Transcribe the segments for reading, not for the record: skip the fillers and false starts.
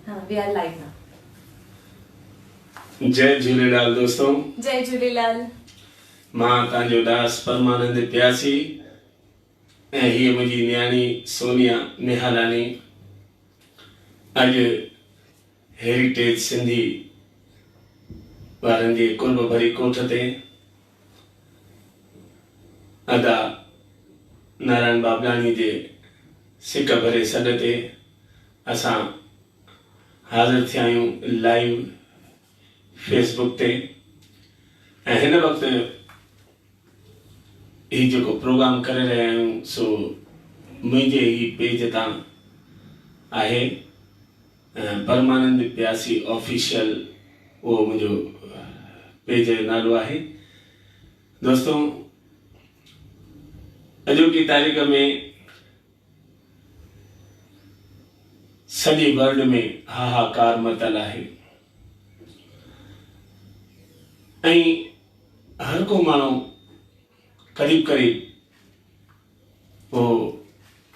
हाँ, we are live now. जय झूलेलाल दोस्तों। जय झूलेलाल। मां तव्हांजो दास परमानंद प्यासी ऐं हीअ मुंहिंजी न्याणी सोनिया निहालानी अॼु हेरिटेज सिंधी वारनि जे कुर्ब भरी कोठ ते अदा नारायण बाबलानी जे सिक भरे सॾ ते असां हाज़िर थिया आहियूं लाइव फेसबुक ते। ऐं हिन वक़्तु हीउ जेको प्रोग्राम करे रहिया आहियूं सो मुंहिंजे ही पेज तां आहे परमानंद प्यासी ऑफिशियल, उहो मुंहिंजो पेज जो नालो आहे। दोस्तों, अॼोकी तारीख़ में सॼे वर्ल्ड में हाहाकार मतल आहे ऐं हर को माण्हू करीब करीब वो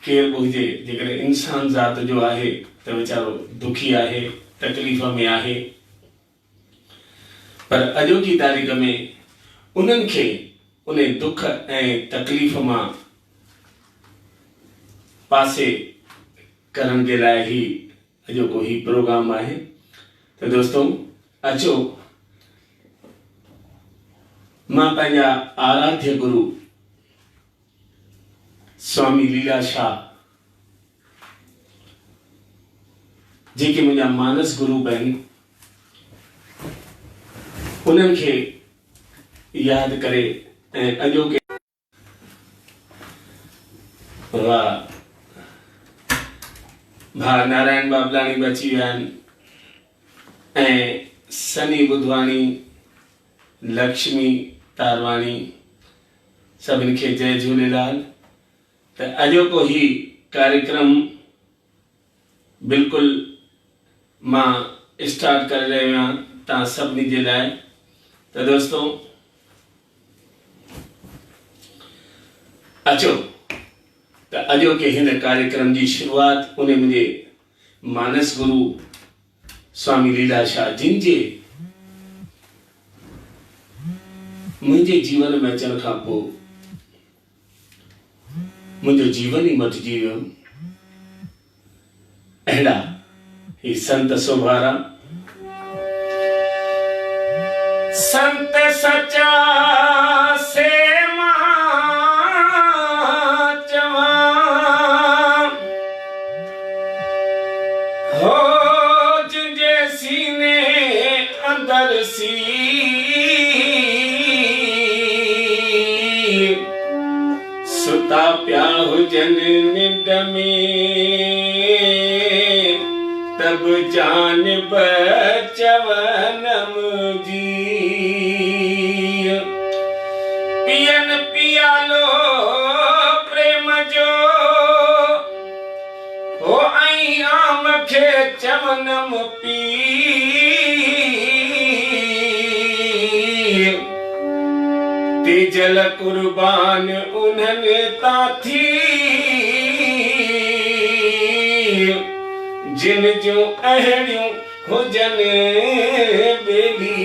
केर बि हुजे जेकॾहिं इंसान ज़ात जो आहे त वीचारो दुखी आहे, तकलीफ़ में आहे। पर अॼोकी तारीख़ में उन्हनि खे उन दुख ऐं तकलीफ़ मां पासे करण जे लाइ ही अॼोको ही प्रोग्राम आहे। त दोस्तों, अचो मां पंहिंजा आराध्य गुरु स्वामी लीलाशाह, जेके मुंहिंजा मानस गुरु बि आहिनि, उन्हनि खे यादि करे ऐं अॼोके वाह भा नारायण बाबलानी बि अची विया आहिनि ऐं सनी बुधवानी, लक्ष्मी तारवानी, सभिनी खे जय झूलेलाल। त अॼोको ही कार्यक्रम बिल्कुलु मां स्टार्ट करे रहियो आहियां तव्हां सभिनी जे लाइ। त दोस्तों, अचो त अॼोके हिन कार्यक्रम जी शुरूआत उन मुंहिंजे मानस गुरु स्वामी लीलाशाह, जिन जे मुंहिंजे जीवन में अचण खां पोइ मुंहिंजो जीवन ही मटिजी वियो। अहिड़ा ही संत सोभारा, संत सचा से हो जिनजे सीने अंदर सी सुता प्या हुजन निंड में तब जान बचवनम जी। पियन पियालो प्रेम जो हो आई आम खे चवनम पी। तेजल कुर्बान उन्हनि तां थी जिन जूं अहिड़ियूं हुजनि बेली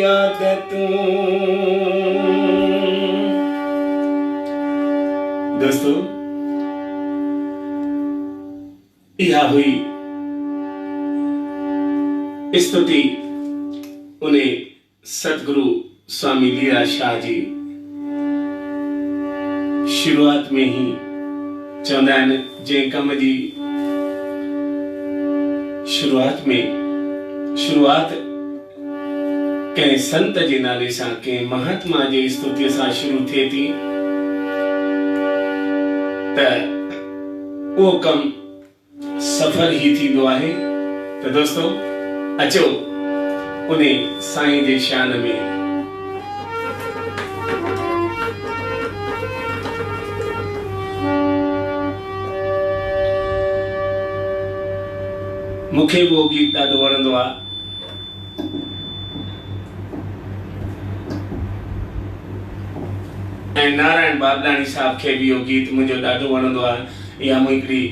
आदतूं। दोस्तों, इहा हुई स्तुति उन्हें सतगुरु स्वामी लीलाशाह जी शुरुआत में ही चवंदा आहिनि, जंहिं कम जी शुरुआत कंहिं संत जे नाले सां, कंहिं महात्मा जे स्तुतिअ सां शुरू थिए थी त उहो कम सफल ही थींदो आहे। त दोस्तों, अचो उन साईं जे शान में मूंखे वो गीत ॾाढो वणंदो आहे। ऐं नारायण बाबलानी साहब खे भी इहो गीत मुंहिंजो ॾाढो वणंदो आहे। इहा मूं हिकिड़ी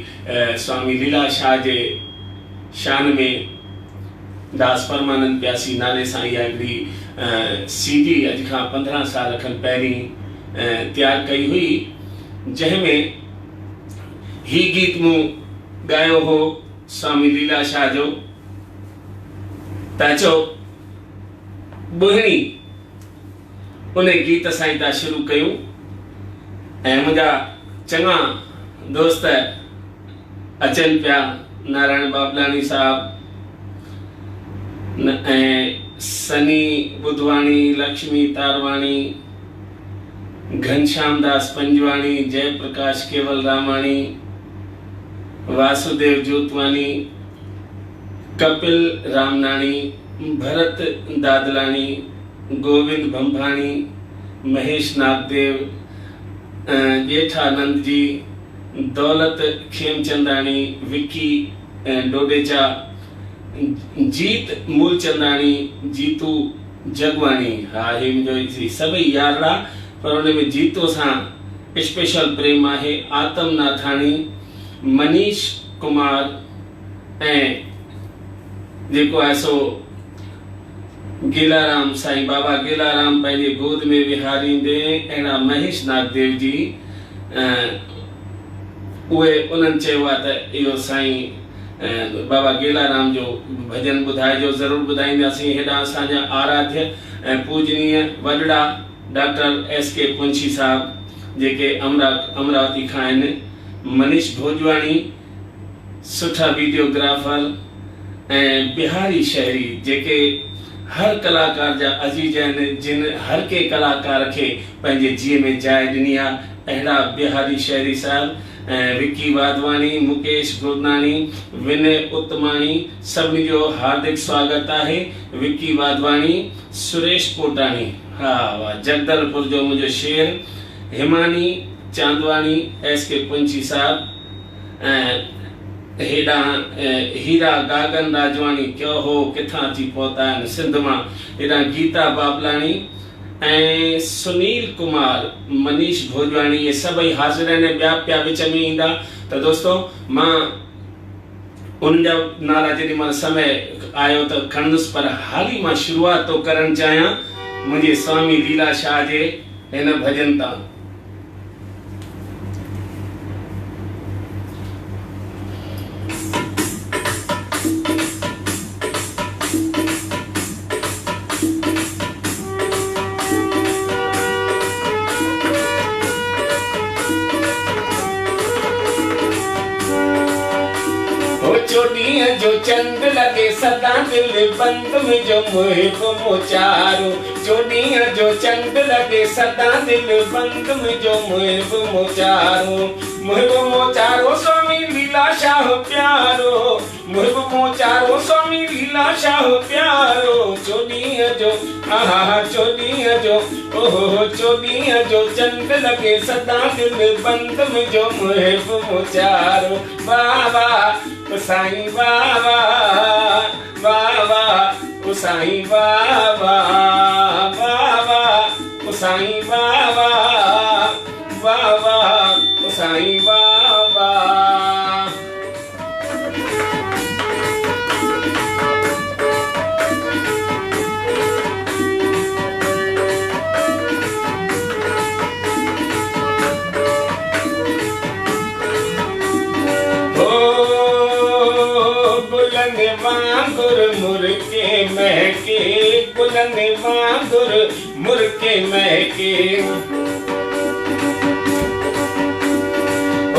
स्वामी लीलाशाह जे शान में दास परमानंद प्यासी नाले सां इहा हिकिड़ी CD अॼु खां 15 साल खनि पहिरीं तयारु कई हुई, जंहिंमें ही गीत मूं ॻायो हो स्वामी लीलाशाह जो। त अचो ॿुहणी उन गीत सां ई था शुरू कयूं। ऐं मुंहिंजा चङा दोस्त अचनि पिया, नारायण बाबलानी साहब ऐं सनी बुधवाणी, लक्ष्मी तारवाणी, घनश्याम दास पंजवाणी, जयप्रकाश केवल रामाणी, वासुदेव जोतवानी, कपिल रामनाणी, भरत दादलानी, गोविंद भंभाणी, महेश नागदेव, जेठानंद जी, दौलत खेमचंदानी, विकी डोडेजा, जीत मूलचंदानी, जीतू जगवानी। हा, हे मुंहिंजो सभई यारड़ा, पर उन में जीतो सां स्पेशल प्रेम आहे। आतम नाथाणी, मनीष कुमार ऐं जेको आहे सो गेलाराम, साईं बाबा गेलाराम पंहिंजे गोद में विहारींदे, अहिड़ा महेश नागदेव जी उहे उन्हनि चयो आहे त इहो साईं बाबा गेलाराम जो भजन ॿुधाइजो। ज़रूरु ॿुधाईंदासीं। हेॾा असांजा आराध्य ऐं पूजनीय वॾड़ा डॉक्टर SK पुंछी साहब जेके अमरावती खां आहिनि, मनीष भोजवाणी सुठा वीडियोग्राफर, ऐं बिहारी शहरी जेके हर कलाकार जा अजीज आहिनि, जिन हर के कलाकार खे पंहिंजे जीअ में जाइ ॾिनी आहे, अहिड़ा बिहारी शहरी साहब, विक्की वाधवानी, मुकेश गुरनानी, विनय उत्तमाणी, सभिनी जो हार्दिक स्वागत आहे। विक्की वाधवानी, सुरेश कोटाणी, हा वाह, जगदलपुर जो मुंहिंजो शेर, हिमानी चांदवानी, SK पुंछी साहब, हेॾा हीरा गागन राजवानी, कयो हो किथां अची पहुता आहिनि सिंध मां, हेॾा गीता बाबलाणी ऐं सुनील कुमार, मनीष भोजवाणी, ये सभई हाज़िर आहिनि। ॿिया पिया विच में ईंदा। त दोस्तो, मां उन जा नाला जेॾी महिल समय आयो त खणंदुसि, पर हाली मां शुरूआत थो करणु चाहियां मुंहिंजे स्वामी लीलाशाह जे हिन भजन तां। चोॾींह जो चंड लॻे सदा दिल बंद में जो मुहिब मोचारो, चोॾींह जो चंड लॻे सदा दिल बंद में जो मुहिब मोचारो, मुहिब मोचारो स्वामी लीलाशाह प्यारो, मुहिब मोचारो स्वामी लीलाशाह प्यारो, चोॾींह जो आहा चोॾींह जो ओहो, चोॾींह जो चंड लॻे सदा दिल बंद में जो मुहिब मोचारो। वाह वाह साईं, वाह वाह, वाह वाह साईं, वाह वाह, वाह वाह साईं, वाह वाह, वाह वाह साईं, वाह वाह। वांगुर मुर्के महके, गुलन वांगुर मुर्के महके,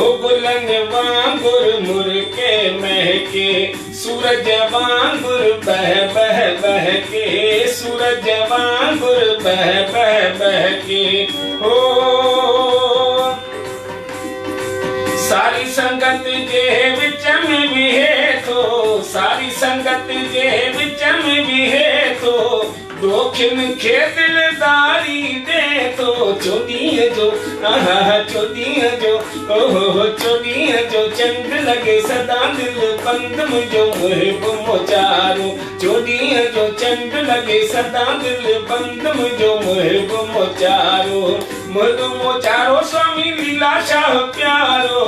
ओ गुलन वांगुर मुर्के महके, सूरज वांगुर बह बह बहके, सूरज वांगुर बह बह बहके, ओ सारी संगत जे विच में विहे थो, सारी संगत जे विच में विहे थो, दोखिन खे दिलदारी दे थो, चोॾींह जो आहा चोॾींह जो ओहो, चोॾींह जो चंड लगे सदा दिल बंद मुझो मुहिब मोचारो चोॾीअ जो चंड लगे सदा दिल बंद मुझो मुहिब मोचारो मुहिब मोचारो स्वामी लीलाशाह प्यारो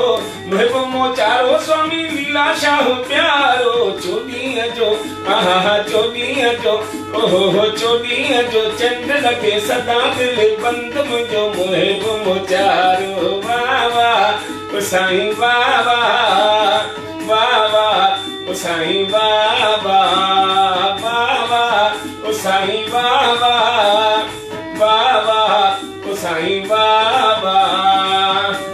मुहिब मोचारो स्वामी लीलाशाह प्यारो चोॾीअ जो आहा चोॾीअ जो ओहो चोॾीअ जो चंड लगे सदा दिल बंद मुझो मुहिब मोचारो वाह वाह साईं वाह वाह वाह वाह साईं वाह वाह वाह वाह साईं वाह वाह वाह वाह साईं वाह वाह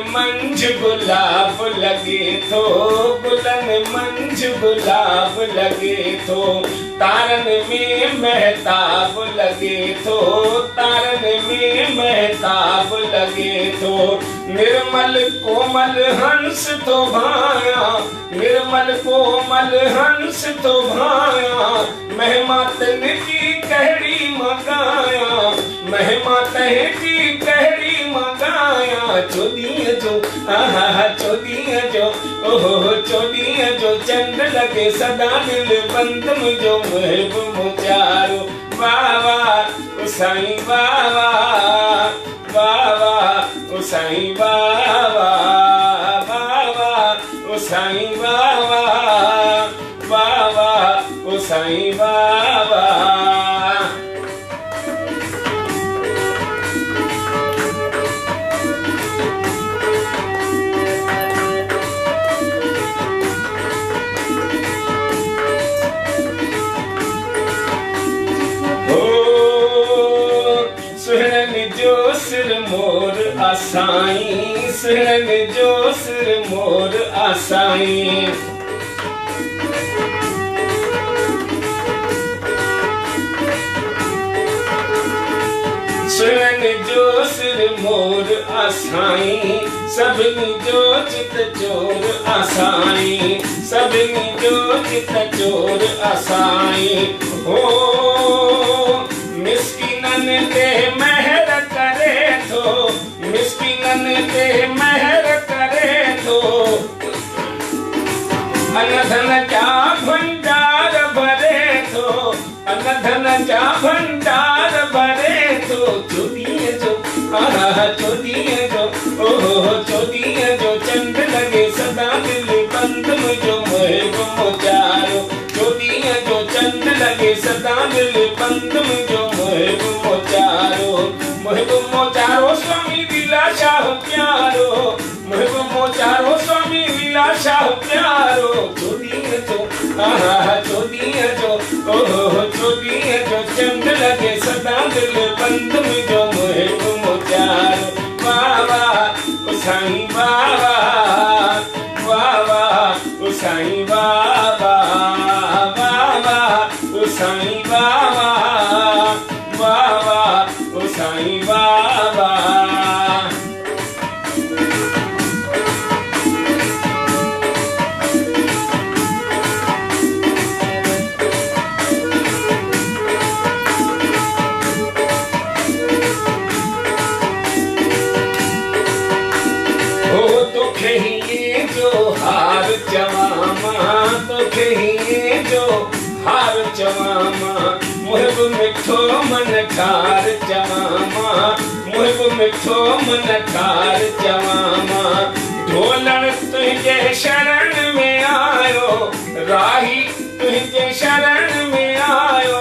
मंझ गुलाब लगे थो गुलन मंझ गुलाब लगे थो तारन में महताब लगे थो तारन में महताब लगे थो निर्मल कोमल हंस तो भाया निर्मल कोमल हंस तो भाया महिमा तन की कहड़ी मगाया महिमा तह की कहड़ी मगाया चोॾीअ जो आहा चोॾीअ जो ओहो चोॾीअ जो चंड लगे सदा दिल बंद मुझो मुहिब मोचारो वाह वाह साईं वाह वाह वाह वाह साईं वाह वाह वाह वाह साईं वाह वाह वाह वाह साईं वाह वाह सिर मोर आसाई सुहन जो सिर मोर आसाई सुहन जो सिर मोर आसाई सभिनी जो चित चोर आसाई सभिनी जो चित चोर आसाई हो मिस्किनन ते महर करे थो मिस्किनन ते महर करे थो अनधन जा भंडार भरे थो अनधन जा भंडार भरे थो चोॾीअ जो आहा चोॾीअ जो ओहो चोॾीअ जो चंड लगे सदा दिल बंद मुझो मुहिब मोचारो चोॾीअ जो चंड लगे सदा दिल बंद मुझो मुहिब मोचारो स्वामी लीलाशाह प्यारो मुहिब मोचारो स्वामी लीलाशाह प्यारो चोॾीअ जो आहा चोॾीअ जो ओहो चोॾीअ जो चंड लगे सदा दिल बंद मुझो मुहिब मोचारो वाह वाह साईं वाह वाह वाह वाह साईं वाह वाह वाह वाह साईं वाह वाह वाह वाह साईं वाह वाह ओ तोखे ही जो हार चवामा तोखे ही जो हार चवामा मुहिब मिठो मन ठार चवामा मुहिब मिठो मन ठार चवामा ढोलण तुझे शरण में आयो राही तुझे शरण में आयो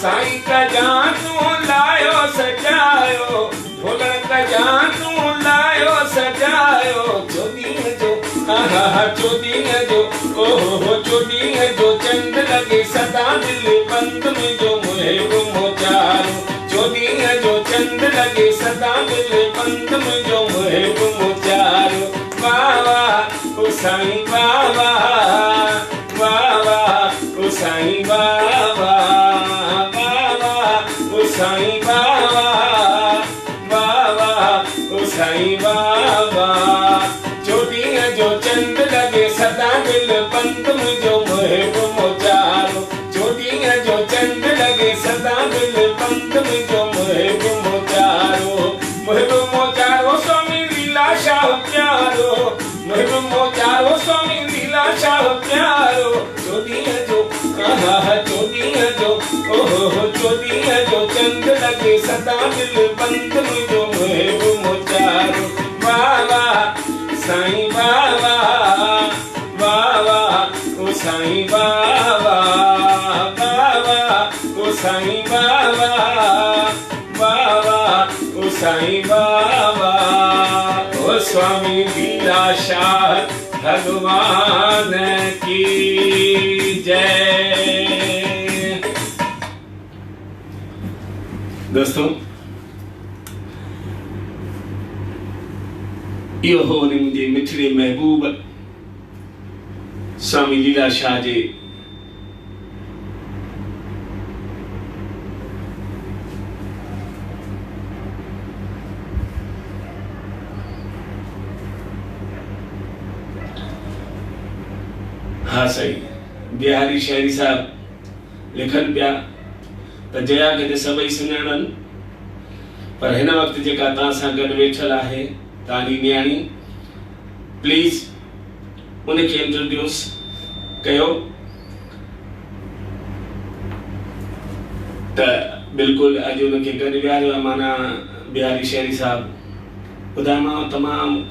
साईं का जान तू लायो सजायो ढोलण का जान तू लायो सजायो चोॾीअ जो आहा चोॾीअ जो ओहो चोॾीअ जो चंड लगे सदा दिल बंद मुझो मुहिब मोचारो चोॾीअ जो चंड लगे सदा दिल बंद मुझो मुहिब मोचारो वाह वाह साईं वाह वाह वाह वाह साईं वाह वाह वाह वाह साईं वाह वाह वाह वाह साईं वाह वाह निंद लगे सदा दिल बंद मुझो महबूब मुचारो बाबा साईं बाबा बाबा ओ साईं बाबा बाबा ओ साईं बाबा बाबा ओ साईं बाबा ओ स्वामी लीलाशाह भगवान की जय। दोस्तों यो हो ने मुझे मिठड़े महबूब स्वामी लीलाशाह जे हाँ सही बिहारी शहरी साहब लिखन पिया त जया के सभई सुञाणन पर हिन वक्त जेका तव्हां सां गॾु वेठल आहे तव्हांजी न्याणी प्लीज उनखे इंट्रोड्यूस कयो त बिल्कुलु अॼु उनखे गॾु विहारियो आहे माना बिहारी शहरी साहब ॿुधायोमांव तमामु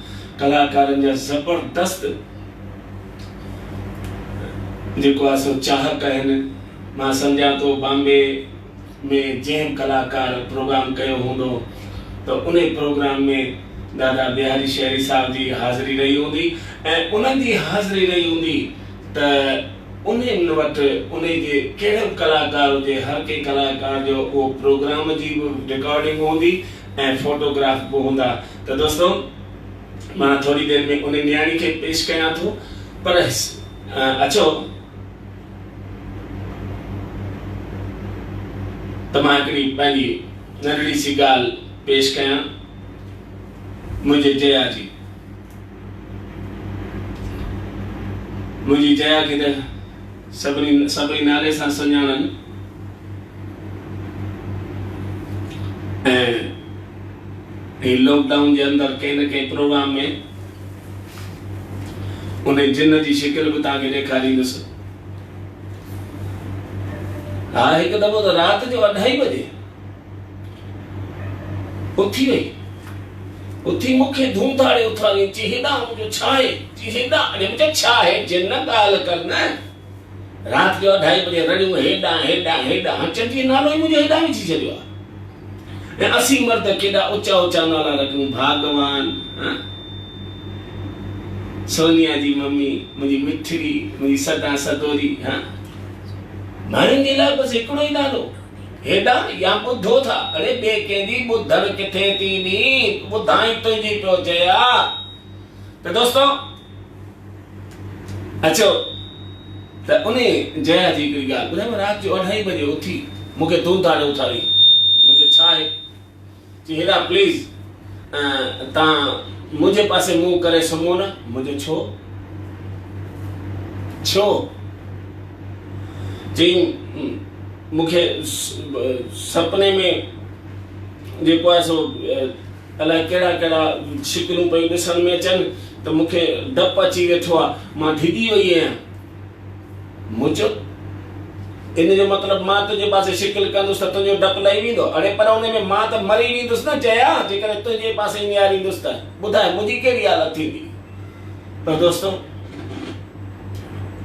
कलाकारनि जा ज़बरदस्त जेको आहे सो चाहक आहिनि। मां सम्झां थो बॉम्बे में जंहिं कलाकार प्रोग्राम कयो हूंदो त उन प्रोग्राम में दादा बिहारी शहरी साहब जी हाज़िरी रही हूंदी ऐं उन्हनि जी हाज़िरी रही हूंदी त उन वटि उन जे कहिड़ो कलाकार हुजे हर कंहिं कलाकार जो उहो प्रोग्राम जी बि रिकॉर्डिंग हूंदी ऐं फोटोग्राफ बि हूंदा। त दोस्तों मां थोरी देरि में उन न्याणी खे पेश कयां थो पर अचो त मां हिकिड़ी पंहिंजी नंढड़ी सी ॻाल्हि पेश कयां मुंहिंजे जया जी। मुंहिंजी जया खे त सभई नाले सां सुञाणनि ऐं ही लॉकडाउन जे अंदरि कंहिं न कंहिं प्रोग्राम में उन जिन जी शिकिल बि तव्हांखे ॾेखारींदुसि। हा हिकु दफ़ो त राति जो 2:30 बजे उथी वई उथी मूंखे धूम ताड़े उथारी चई हेॾा मुंहिंजो छा आहे चई हेॾा अरे मुंहिंजो छा आहे जिन ॻाल्हि कर न राति जो 2:30 बजे रड़ियूं हेॾा हेॾा हेॾा चंदी नालो ई मुंहिंजो हेॾा विझी छॾियो आहे ऐं असीं मर्द केॾा ऊचा ऊचा नाला रखूं भागवान सोनिया जी मम्मी मुंहिंजी मिठड़ी मुंहिंजी सदा सदोरी माण्हुनि जे लाइ बसि हिकिड़ो ई नालो हेॾा या ॿुधो था अरे ॿिए कंहिंजी ॿुधण किथे थी नी ॿुधाई तुंहिंजी पियो जया। त दोस्तों अचो त उन जया जी हिकिड़ी ॻाल्हि ॿुधायो राति जो 2:30 बजे उथी मूंखे धूम ताड़े उथारी मुंहिंजो छा आहे चई हेॾा प्लीज़ तव्हां मुंहिंजे पासे मुंहुं करे सुम्हो न मुंहिंजो छो चई मूंखे सपने में जेको आहे सो अलाए कहिड़ा कहिड़ा शिकिलूं पयूं ॾिसण में अचनि त मूंखे डपु अची वेठो आहे मां डिॼी वई आहियां। मूं चयो इन जो मतिलबु मां तुंहिंजे पासे शिकिल कंदुसि त तुंहिंजो डपु लही वेंदो अड़े पर उन में मां त मरी वेंदुसि न जया जेकॾहिं तुंहिंजे पासे निहारींदुसि त ॿुधाए मुंहिंजी कहिड़ी हालत थींदी। पर दोस्तों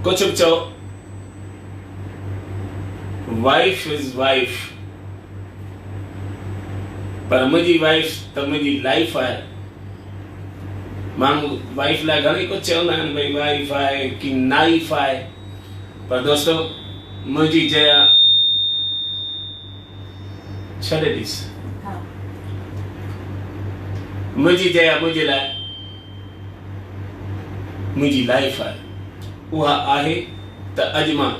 कुझु बि चओ वाइफ इज वाइफ पर मुंहिंजी वाइफ त मुंहिंजी लाइफ आहे। माण्हू वाइफ लाइ घणेई कुझु चवंदा आहिनि भई वाइफ आहे की नाइफ आहे पर दोस्तों मुंहिंजी जया छॾे ॾिस मुंहिंजी जया मुंहिंजे लाइ मुंहिंजी लाइफ आहे उहा आहे त अॼु मां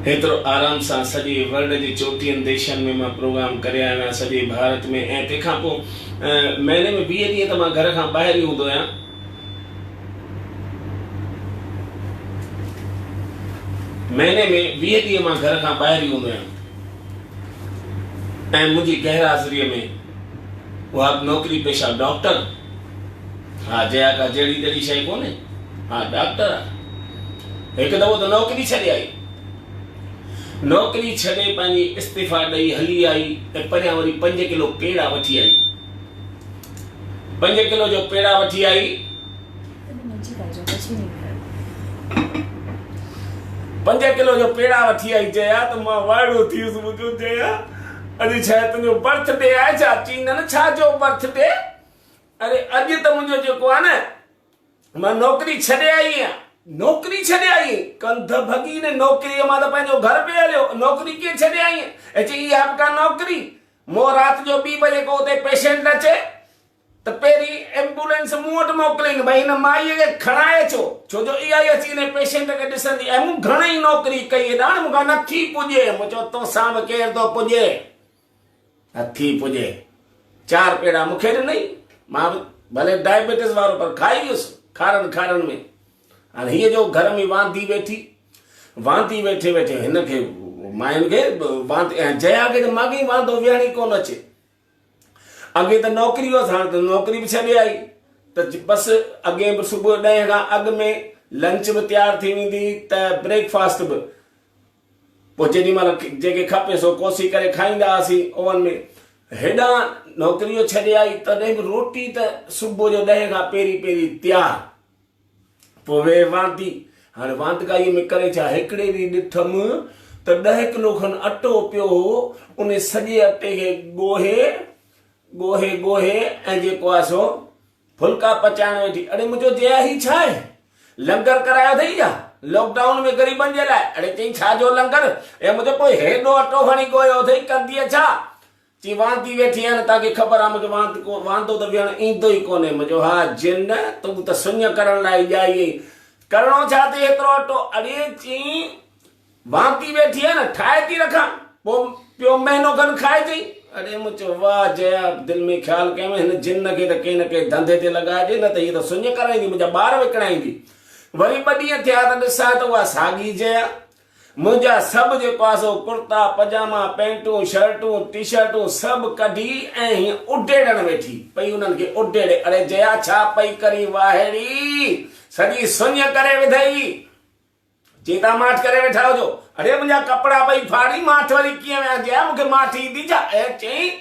हेतिरो आराम सां सॼे वर्ल्ड जे 34 देशनि में मां प्रोग्राम करे आयो आहियां सॼे भारत में ऐं तंहिंखां पोइ महीने में 20 ॾींहं त मां घर खां ॿाहिरि ई हूंदो आहियां। महीने में 20 ॾींहं मां घर खां ॿाहिरि ई हूंदो आहियां ऐं मुंहिंजी गैरहाज़िरीअ में उहा नौकिरी पेशा डॉक्टर हा जया का जहिड़ी तहिड़ी शइ कोन्हे हा डॉक्टर आहे हिकु दफ़ो त नौकिरी छॾे आई नौकरी छॾे पंहिंजी इस्तीफ़ा ॾेई हली आई ऐं परियां वरी 5 किलो पेड़ा वठी आई। 5 किलो जो पेड़ा वठी आई। 5 किलो जो पेड़ा वठी आई। जया त मां वाइड़ो थी वियुसि। मुंहिंजो जया अॼु छा तुंहिंजो बर्थडे आहे छा? चई न छा जो बर्थडे? अरे अॼु त मुंहिंजो जेको आहे न मां नौकरी छॾे आई आहियां। नौकरी छॾे आई? कंध भगी ने नौकरी मां त पंहिंजो घर पे हलियो। नौकरी कीअं छॾे आई? चई इहा का नौकरी? मो राति जो 2 बजे को उते पेशेंट अचे त पहिरीं एम्बुलेंस मूं वटि मोकिलिन भई हिन माईअ खे खणाए छो जो इहा ई अची हिन पेशेंट खे ॾिसंदी। ऐं मूं घणेई नौकरी कई ॼाण मूंखां नथी पुॼे। मूं चयो तोसां बि केरु थो पुॼे? नथी पुॼे। 4 पेड़ा मूंखे ॾिनई। मां भले डायबिटीज़ वारो पर खाई वियुसि खारनि में। हाणे हीअ जो घर में वांदी वेठी वेठे हिन खे मायुनि खे वांदी ऐं जया खे त माॻई वांदो विहणी कोन अचे। अॻे त नौकरी हुअसि, हाणे त नौकरी बि छॾे आई त बसि अॻे बि सुबुह 10 खां अॻु में लंच बि तयारु थी वेंदी त ब्रेकफास्ट बि पोइ जेॾीमहिल जेके खपे सो कोसी करे खाईंदा हुआसीं ओवन में। हेॾां नौकरीअ छॾे आई तॾहिं बि रोटी त सुबुह जो 10 खां पहिरीं तयारु। पोइ वे वांदी। हाणे वांदकाईअ में करे छा हिकिड़े ॾींहुं ॾिठमि त 10 किलो खनि अटो पियो हो। उन सॼे अटे खे ॻोहे ऐं जेको आहे सो फुल्का पचाइण वेठी। अड़े मुंहिंजो जया ही छा आहे? लंगर करायो अथई छा लॉकडाउन में ग़रीबनि जे लाइ? अड़े चई छा जो लंगर? ऐं मुंहिंजो पोइ हेॾो अटो खणी ॻोयो अथई कंदीअ छा? चई वांदी वेठी आहे न तव्हांखे ख़बर आहे मूंखे वांदो त विहणु ईंदो ई कोन्हे। मुंहिंजो हा जिन तूं त सुञ करण लाइ ॼाई करिणो छा अथई हेतिरो अटो? अड़े चई वांदी वेठी आहे न ठाहे थी रखां पोइ ॿियो महीनो खनि खाए चई। अड़े मूं चयो वाह जया दिलि में ख़्यालु कयो हिन जिन खे त कंहिं न कंहिं धंधे ते लॻाइजे न त हीअ त सुञ कराईंदी मुंहिंजा ॿार विकिणाईंदी। वरी 2 ॾींहं थिया त ॾिसां त उहा साॻी जया। मुंहिंजा सभु जेको आहे सो कुर्ता पजामा पैंटूं शर्टूं टी शर्टूं सभु कढी ऐं हीअं उडेड़ण वेठी पई उन्हनि खे उडेड़े। अड़े जया छा पई करी वाहेड़ी सॼी सुञ करे विधई। चीता माठ करे वेठा हुजो। अड़े मुंहिंजा कपिड़ा पई फाड़ी माठ वरी कीअं विया? जया मूंखे माठ ईंदी छा? ऐं चई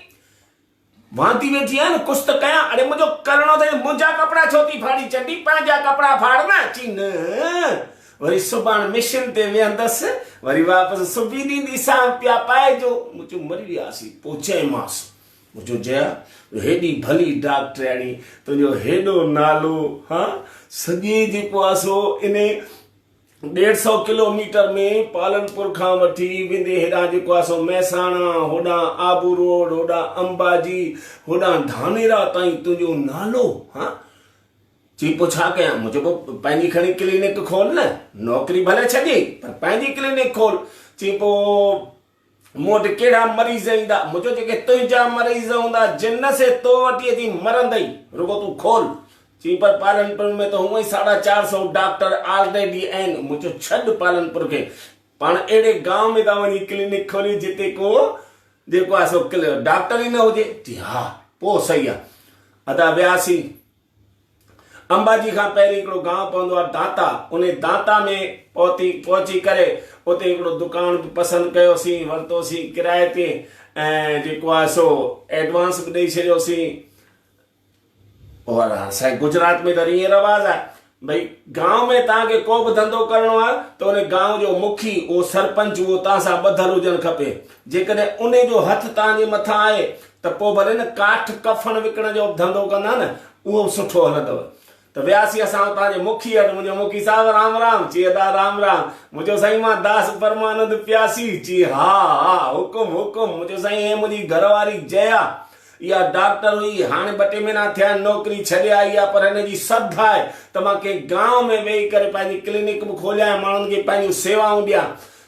वांदी वेठी आहे न कुझु त कयां। अड़े मुंहिंजो करिणो अथई मुंहिंजा कपिड़ा छो थी फाड़ी छॾी? पंहिंजा कपिड़ा फाड़ न। चई न वरी सुभाणे मिशन ते वेहंदसि वरी वापसि सुबी ॾींदीसां पिया पाइजो। मुंहिंजो मरी वियासीं। पोइ चयोमांसि मुंहिंजो जया हेॾी भली डॉक्टराणी तुंहिंजो हेॾो नालो हा सॼे जेको आहे सो इन 150 किलोमीटर में पालनपुर खां वठी वेंदे हेॾां जेको आहे सो महसाणा होॾां आबू रोड होॾां अंबाजी होॾां धानेरा ताईं तुंहिंजो नालो हा। चई पोइ छा कयां? मुंहिंजो पोइ पंहिंजी खणी क्लिनिक खोल न। नौकरी भले छॾी पर पंहिंजी क्लिनिक खोल। चई पोइ मूं वटि कहिड़ा मरीज़ ईंदा? मुंहिंजो जेके तुंहिंजा मरीज़ हूंदा जिन से तो वटि अची मरंदई रुगो तूं खोल। चई पर पालनपुर में त हूअं ई 450 डॉक्टर ऑलरेडी आहिनि। मुंहिंजो छॾ पालनपुर खे पाण अहिड़े गांव में था वञी क्लिनिक खोली जिते को जेको आहे सो डॉक्टर ई न हुजे। चई हा पोइ सही आहे। अदा वियासीं अंबाजी खां पहिरीं हिकिड़ो गांव पवंदो आहे दाता। उन दाता में पहुची करे उते हिकिड़ो दुकान बि पसंदि कयोसीं वरितोसीं किराए ते ऐं जेको आहे सो एडवांस बि ॾेई छॾियोसीं। और असांजे गुजरात में त ईअं रवाज़ आहे भई गांव में तव्हांखे को बि धंधो करिणो आहे त उन गांव जो मुखी उहो सरपंच उहो तव्हां सां ॿधल हुजणु खपे। जेकॾहिं उन जो हथु तव्हांजे मथां आहे त पोइ भले न काठ कफन विकण जो धंधो कंदा न उहो सुठो हलंदव। त वियासीं असां तव्हांजे मुखी वटि। मुंहिंजो मुखी साहिबु राम राम। चई अदा राम राम। मुंहिंजो साईं मां दास परमानंद प्यासी। चई हा हुकुम। मुंहिंजो साईं हे मुंहिंजी घरवारी जया इहा डॉक्टर हुई हाणे 2 टे महीना थिया नौकरी छॾे आई आहे पर हिन जी सद आहे त मां कंहिं गांव में वेही करे पंहिंजी क्लिनिक बि खोलियां माण्हुनि खे पंहिंजूं सेवाऊं ॾियां।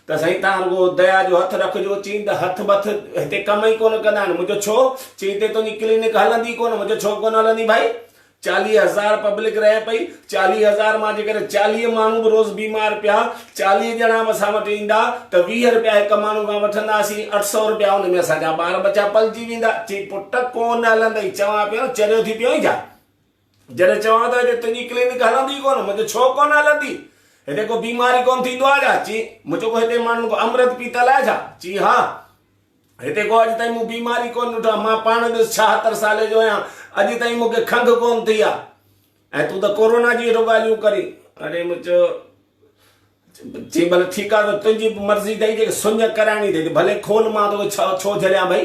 त साईं तव्हां रुगो दया जो हथु रखिजो। चई त हथु बथ हिते कम ई कोन कंदा आहिनि। मुंहिंजो छो? चई हिते तुंहिंजी क्लिनिक हलंदी कोन। मुंहिंजो छो कोन हलंदी भाई? 40,000 पब्लिक रहे पई। 40,000 मां जेकॾहिं 40 माण्हू बि रोज़ बीमार पिया 40 ॼणा बि असां वटि ईंदा त 20 रुपया हिकु माण्हू खां वठंदासीं 800 रुपया हुन में असांजा ॿार बच्चा पलिजी वेंदा। चई पुट कोन हलंदई। चवां पियो चरियो थी पियो ई छा? जॾहिं चवां थो तुंहिंजी क्लिनिक हलंदी कोन। मुंहिंजो छो कोन हलंदी? हिते को बीमारी कोन थींदो आहे छा? चई मुंहिंजो को हिते माण्हुनि को अमृत पीतल आहे छा? चई हा। हिते को अॼु ताईं मूं बीमारी कोन ॾिठो आहे, मां पाण ॾिस 76 साल जो आहियां, अॼु ताईं मूंखे खंघि कोन थी आहे, ऐं तूं त कोरोना जी एॾो ॻाल्हियूं करी। अरे मूं चयो चई भले ठीकु आहे, त तुंहिंजी मर्ज़ी अथई, जेके सुञ कराइणी अथई भले खोल, मां तोखे छो झलियां भई।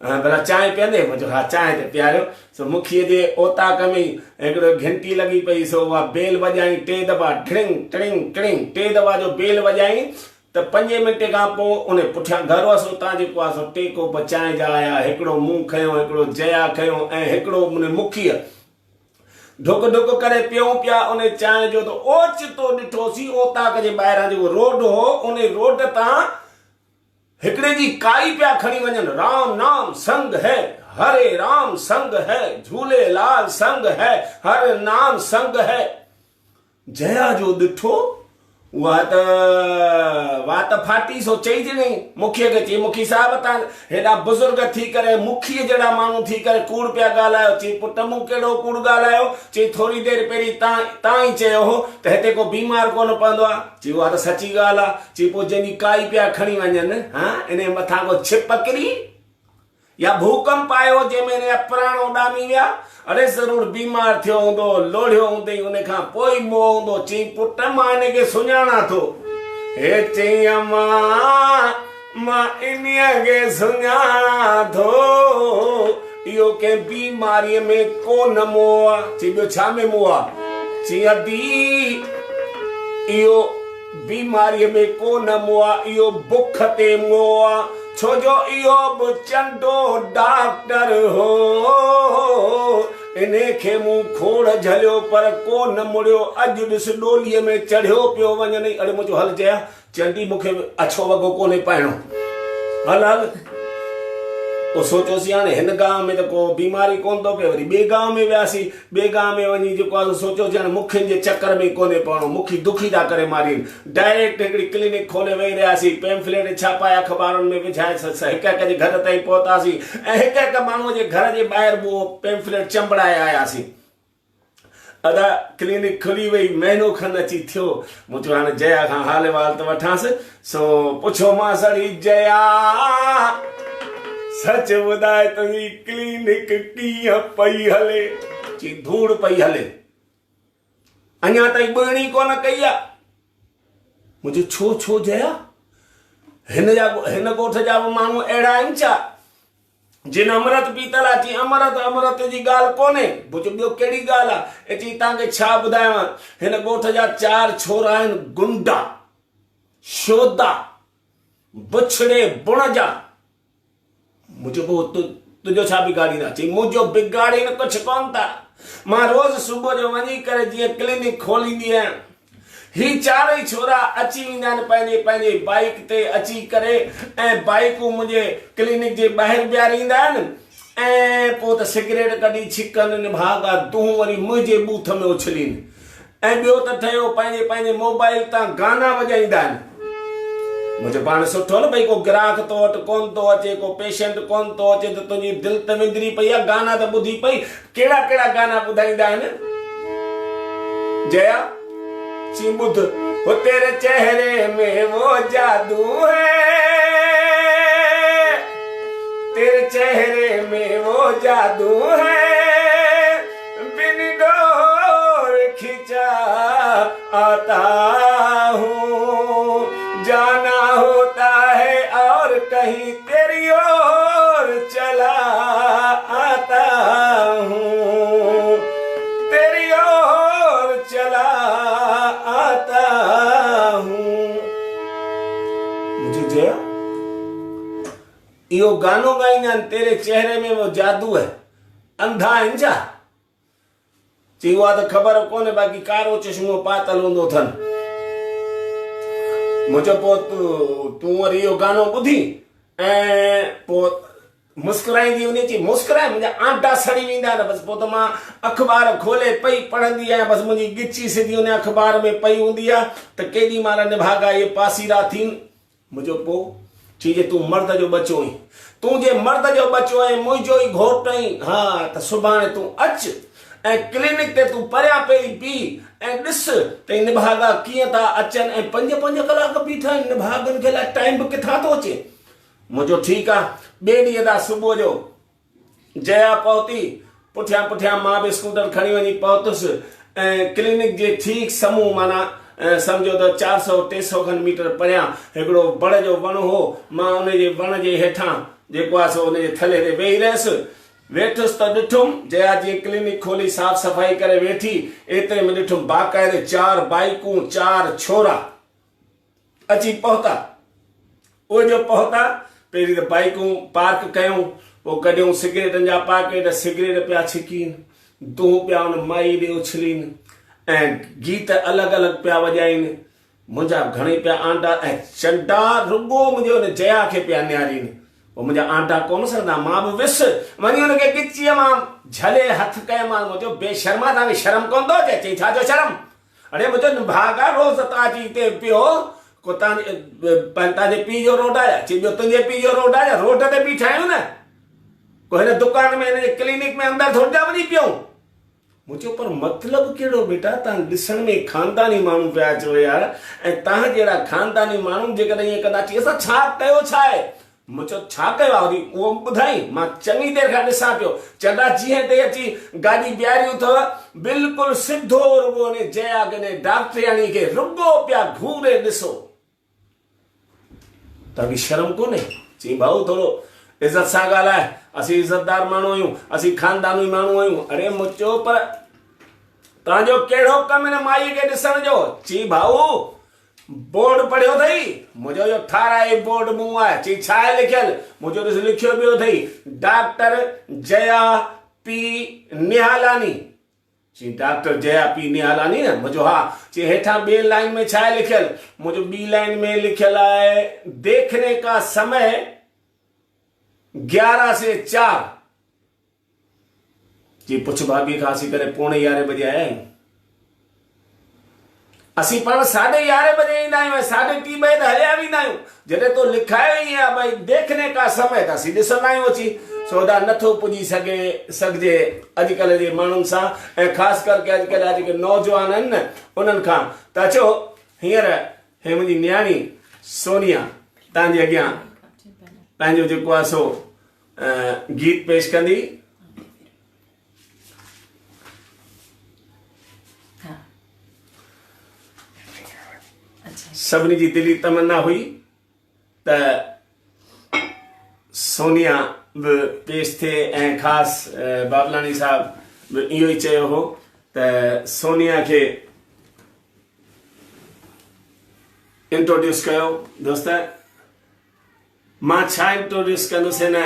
भला चांहि पीअंदे? मुंहिंजो हा चांहि ते पीआरियो। सो मुखीअ जे ओताक में हिकिड़ो घंटी लॻी पई, सो उहा बेल वॼाई 3 दफ़ा, ट्रिंग ट्रिंग ट्रिंग 3 दफ़ा जो बेल वॼाई, त 5 मिंट खां पोइ उन पुठियां घर हुअसि, उतां जेको आहे सो 2 कोप चांहि जा आया, हिकिड़ो मूं खयो, हिकिड़ो जया खयो, ऐं हिकिड़ो उन मुखीअ ढुक ढुक करे पियूं पिया उन चांहि जो। त ओचितो ॾिठोसीं ओताक जे ॿाहिरां जेको रोड हो, उन रोड तां हिकिड़े जी काई पिया खणी वञनि, राम नाम संग है, हरे राम संग है, झूलेलाल संग है, हर नाम संग है। जया जो ॾिठो उहा त फाटी, सो चई थी नहीं मुखीअ खे, चई मुखी साहब तव्हां हेॾा बुज़ुर्ग थी करे, मुखीअ जहिड़ा माण्हू थी करे कूड़ पिया ॻाल्हायो। चई पुट मूं कहिड़ो कूड़ ॻाल्हायो? चई थोरी देरि पहिरीं तव्हां ई चयो हो त हिते को बीमार कोन पवंदो आहे। चई उहा त सची ॻाल्हि आहे। चई पोइ जंहिंजी काई पिया खणी वञनि, हा इन मथां को छिप किरी या भूकंप आयो जंहिंमें हिन जा प्राण उॾामी विया? अरे ज़रूर बीमार थियो हूंदो, लोढ़ियो हूंदई, उन खां पोइ मोह हूंदो। चई पुट मां हिन खे सुञाणा थो। हे चई मां इन्हीअ खे सुञाणा थो, इहो कंहिं बीमारीअ में कोन मोह आहे। चई ॿियो छा में मोह आहे? चई अदी इहो बीमारीअ में कोन मोह आहे, इहो बुख ते मोह आहे, छो जो इहो बि चंडो डॉक्टर हो। इने खे मूं खोड़ झलियो पर कोन मुड़ियो, अॼु ॾिस डोलीअ में चढ़ियो पियो वञे। अड़े मुंहिंजो हल चया चंडी मूंखे अछो वॻो कोन्हे पाइणो, हल हल। पोइ सोचियोसीं हाणे हिन गांव में त को बीमारी कोन थो पए, वरी ॿिए गांव में वियासीं, ॿिए गांव में वञी जेको आहे सोचियोसीं हाणे मुखियुनि जे चकर में कोन्हे पवणो, मुखी दुखी था करे मारीनि। डायरेक्ट हिकिड़ी क्लिनिक खोले वेही रहियासीं, पैम्फलेट छापाया अख़बारुनि में विझाए, हिक हिक जे घर ताईं पहुतासीं, ऐं हिक हिक माण्हूअ जे घर जे ॿाहिरि उहो पैम्फलेट चंबड़ाए आयासीं। अदा क्लिनिक खुली वई, महीनो खनि अची थियो। मूं चयो हाणे जया खां हाल वाल त वठांसि। सो पुछो मां सड़ी जया सच ॿुधाए तुंहिंजी क्लिनिक कीअं पई हले? चई धूड़ पई हले, अञा ताईं ॿुधणी कोन कई आहे। मुंहिंजो छो जया? हिन ॻोठ जा बि माण्हू अहिड़ा आहिनि छा जिन अमृत पीतल आहे? चई अमृत जी ॻाल्हि कोन्हे। पुछो ॿियो कहिड़ी ॻाल्हि आहे? चई तव्हांखे छा ॿुधायांव, हिन ॻोठ जा 4 छोरा आहिनि गुंडा, शोदा, बुछड़े बुण जा। मुंहिंजो पोइ तुंहिंजो छा बिगाड़ींदा? चई मुंहिंजो बिगाड़ीनि कुझु कोन था। मां रोज़ सुबुह जो वञी करे जीअं क्लिनिक खोलींदी आहियां, ही 4 छोरा अची वेंदा आहिनि पंहिंजे पंहिंजे बाइक ते अची करे, ऐं बाइकूं मुंहिंजे क्लिनिक जे ॿाहिरि बीहारींदा आहिनि, ऐं पोइ त सिगरेट कढी छिकनि, भागा तूं वरी मुंहिंजे बूथ में उछलीनि, ऐं ॿियो त ठहियो पंहिंजे पंहिंजे मोबाइल तां गाना वॼाईंदा आहिनि। मुंहिंजो पाण सुठो न भई, को ग्राहक तो वटि कोन थो अचे, को पेशेंट कोन थो अचे, त तुंहिंजी दिलि त विंदरी पई आहे, गाना त ॿुधी पई। कहिड़ा कहिड़ा गाना ॿुधाईंदा आहिनि? जया चई ॿुध, वो तेरे चेहरे में वो जादू है, तेरे चेहरे में वो जादू है, बिन डोर खिंचा आता हूँ, जाना होता है और कहीं तेरी ओर चला आता हूँ, तेरी ओर चला आता हूँ। मुझे जया इहो गानो गाईंदा आहिनि, तेरे चेहरे में वो जादू है, अंधा आहिनि छा? चई उहा त ख़बर कोन्हे, बाक़ी कारो चश्मो पातल हूंदो अथनि। मुंहिंजो पोइ तूं वरी इहो गानो ॿुधी ऐं पोइ मुस्कुराईंदी वञे। चई मुस्कुराए, मुंहिंजा आंटा सड़ी वेंदा आहिनि। बसि पोइ त मां अख़बार खोले पई पढ़ंदी आहियां, बसि मुंहिंजी गिची सिधी हुन अख़बार में पई हूंदी आहे त केॾी महिल निभागा इहे पासीरा थियनि। मुंहिंजो पोइ चई जे तूं मर्द जो बचो आहीं, तूं जे मर्द जो बचो आहीं, मुंहिंजो ई घोट आहीं, हा त सुभाणे तूं अचु ऐं क्लिनिक ते तूं परियां पहिरीं पी, ऐं ॾिस त निभागा कीअं था अचनि ऐं 5-5 कलाक बीठा आहिनि निभागनि खे लाइ टाइम बि किथां थो अचे। मुंहिंजो ठीकु आहे। ॿिए ॾींहं था सुबुह जो जया पहुती, पुठियां पुठियां मां बि स्कूटर खणी वञी पहुतुसि ऐं क्लिनिक जे ठीक साम्हूं माना सम्झो त 400-300 खनि मीटर परियां हिकिड़ो बड़ जो वण हो। मां उनजे वण जे हेठां जेको आहे सो उनजे थले ते वेही रहियुसि। वेठुसि त ॾिठुमि जया जीअं क्लिनिक खोली साफ़ सफ़ाई करे वेठी, एतिरे में ॾिठुमि बाक़ाइदे 4 बाइकूं 4 छोरा अची पहुता। उहे जो पहुता पहिरीं त बाइकूं पार्क कयूं, पोइ कढियूं सिगरेटनि जा पैकेट, सिगरेट पिया छिकीनि, दूं पिया उन माई ॾे उछलीनि ऐं गीत अलॻि अलॻि पिया वॼाइनि। मुंहिंजा घणेई पिया आंटा ऐं चंडा रुॻो मुंहिंजे हुन जया खे पिया निहारीनि। पोइ मुंहिंजा आंटा कोन सघंदा, मां बि वियुसि वञी हुनखे गिचीअ मां झले हथु कयोमांसि। मुंहिंजो बेशर्मा तव्हांखे शर्म कोन थो अचे? चई छा जो शर्म? अड़े मुंहिंजो भागा रोज़ तव्हां अची हिते पियो को तव्हांजे पीउ जो रोड आहे? चई ॿियो तुंहिंजे पीउ जो रोड आहे? रोड ते बीठा आहियूं न, को हिन दुकान में हिन क्लिनिक में अंदरि थोरी था वञी पियूं। मुंहिंजो पर मतिलबु कहिड़ो बेटा? तव्हां ॾिसण में खानदानी माण्हू पिया अचो यार, ऐं तव्हां जहिड़ा खानदानी माण्हू जेकॾहिं ईअं कंदा अची असां छा कयो छा आहे? मुंहिंजो छा कयो आहे वरी उहो ॿुधाई। मां चङी देरि खां ॾिसां पियो, चंडा जीअं ते अची गाॾी बीहारियूं अथव बिल्कुलु सिधो रुॻो ने जया ने डॉक्टरियाणी खे रुॻो पिया घूरे ॾिसो। तव्हांखे शर्म कोन्हे? चई भाऊ थोरो इज़त सां ॻाल्हाए, असीं इज़तदार माण्हू आहियूं, असीं खानदानी माण्हू आहियूं। अरे मुंहिंजो पर तव्हांजो कहिड़ो कमु हिन माईअ खे ॾिसण जो? चई भाऊ बोर्ड पढ़ियो अथई? मुंहिंजो इहो ठाराए बोर्ड मूं आहे। चई छा आहे लिखियलु? मुंहिंजो ॾिस लिखियो पियो अथई डॉक्टर जया पी निहालानी। चई डॉक्टर जया पी निहालानी न? मुंहिंजो हा। चई हेठां ॿिए लाइन में छा आहे लिखियलु? मुंहिंजो ॿी लाइन में लिखियलु आहे देखने का समय 11 से 4। जी पुछ भाभी खां असीं करे 11:15 बजे आया आहियूं। असीं पाण 11:30 बजे ईंदा आहियूं, 3:30 बजे त हलिया वेंदा आहियूं। जॾहिं तो लिखायो ई आहे भई देखने का समय, त असीं ॾिसंदा आहियूं अची। सौदा नथो पुॼी सघिजे अॼुकल्ह जे माण्हुनि सां, ऐं ख़ासि करके अॼुकल्ह जेके नौजवान आहिनि न उन्हनि खां। त अचो हींअर हे मुंहिंजी न्याणी सोनिया तव्हांजे अॻियां पंहिंजो जेको आहे सो गीत पेश कंदी। सभिनी जी दिली तमन्ना हुई त सोनिया बि पेश थिए, ऐं ख़ासि बाबलानी साहब बि इहो ई चयो हो त सोनिया खे इंट्रोड्यूस कयो। दोस्त मां छा इंट्रोड्यूस कंदुसि हिन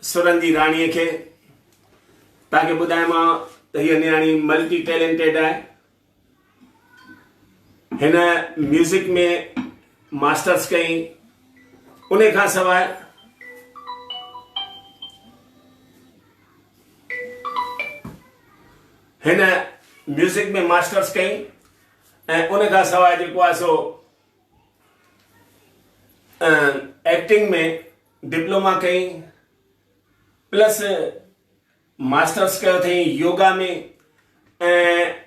सुरनि जी राणीअ खे? तव्हांखे ॿुधायोमांव त हीअ नियाणी मल्टी टैलेंटेड आहे। हिन म्यूज़िक में मास्टर्स कई, उन खां सवाइ हिन म्यूज़िक में मास्टर्स कई, ऐं उन खां सवाइ जेको आहे सो एक्टिंग में डिप्लोमा कई, प्लस मास्टर्स कयो अथई योगा में, ऐं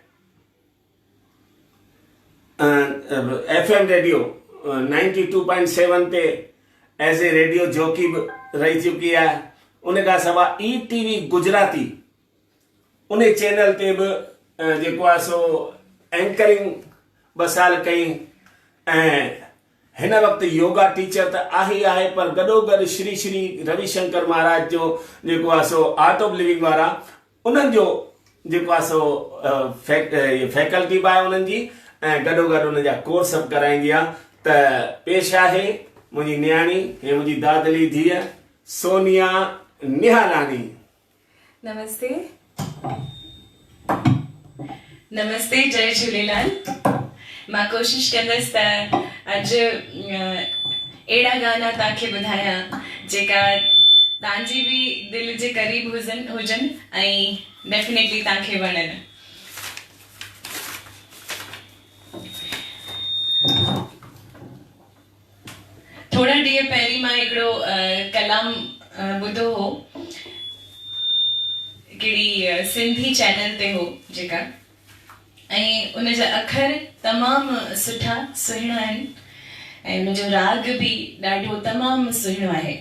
FM रेडियो 92.7 ते एज ए रेडियो जॉकी बि रही चुकी आहे। उन खां सवाइ ETV गुजराती उन चैनल ते बि जेको आहे सो एंकरिंग 2 साल कई, ऐं हिन वक़्तु योगा टीचर त आहे ई आहे, पर गॾोगॾु श्री श्री रविशंकर महाराज जो जेको आहे सो आर्ट ऑफ लिविंग वारा उन्हनि जो जेको आहे सो फैकल्टी बि आहे उन्हनि जी, ऐं गॾोगॾु उन जा कोर्स बि कराईंदी आहे। त पेश आहे मुंहिंजी न्याणी, हे मुंहिंजी दादली धीअ सोनिया निहालानी। नमस्ते। नमस्ते, जय झूलेलाल। मां कोशिश कंदसि त अॼु अहिड़ा गाना तव्हांखे ॿुधायां जेका तव्हांजी बि दिलि जे क़रीब हुजनि ऐं डेफिनेटली तव्हांखे वणनि। थोड़ा ॾींहं पहिरीं मां हिकिड़ो कलाम ॿुधो हो, हिकिड़ी सिंधी चैनल ते हो जेका, ऐं ऐं उन जा अखर तमामु सुठा सुहिणा आहिनि ऐं उन जो राग बि ॾाढो तमामु सुहिणो आहे।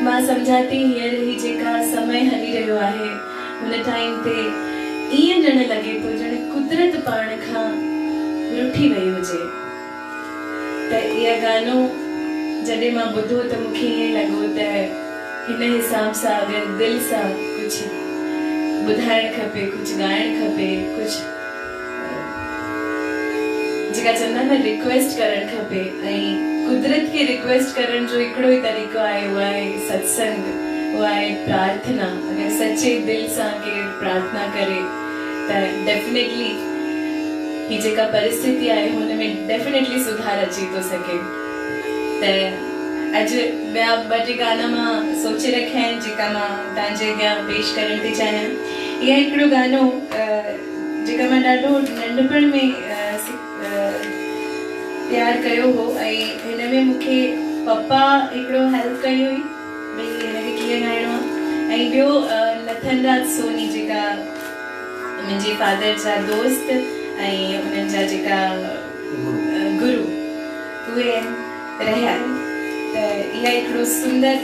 मां सम्झाती हींअर ही जेका समय हली रहियो आहे हुन टाइम ते ईअं ॼण लॻे थो ॼण कुदरत पाण खां रुठी वई हुजे। त इहा गानो जॾहिं मां ॿुधो त मूंखे ईअं लॻो त हिन हिसाब सां अगरि दिलि सां कुझु ॿुधाइणु खपे, कुझु ॻाइणु खपे, कुझु जेका चवंदा आहिनि न रिक्वेस्ट करणु खपे। ऐं कुदरत खे रिक्वेस्ट करण जो हिकिड़ो ई तरीक़ो आहे, उहो आहे सत्संग, उहो आहे प्रार्थना। अगरि सचे दिलि सां केरु प्रार्थना करे त डेफिनेटली ही जेका परिस्थिति आहे हुन में डेफिनेटली सुधार अची थो सके। त अॼु ॿिया ॿ टे गाना मां सोचे रखिया आहिनि जेका मां तव्हांजे अॻियां पेश करणु थी चाहियां। इहा हिकिड़ो गानो जेका मां ॾाढो नंढपण में तयारु कयो हो ऐं हिन में मूंखे पप्पा हिकिड़ो हेल्प कई हुई भई हिनखे कीअं ॻाइणो आहे। ऐं ॿियो लथन राज सोनी जेका मुंहिंजे फादर जा दोस्त ऐं उन्हनि जा जेका गुरु उहे रहिया आहिनि। त इहा हिकिड़ो सुंदर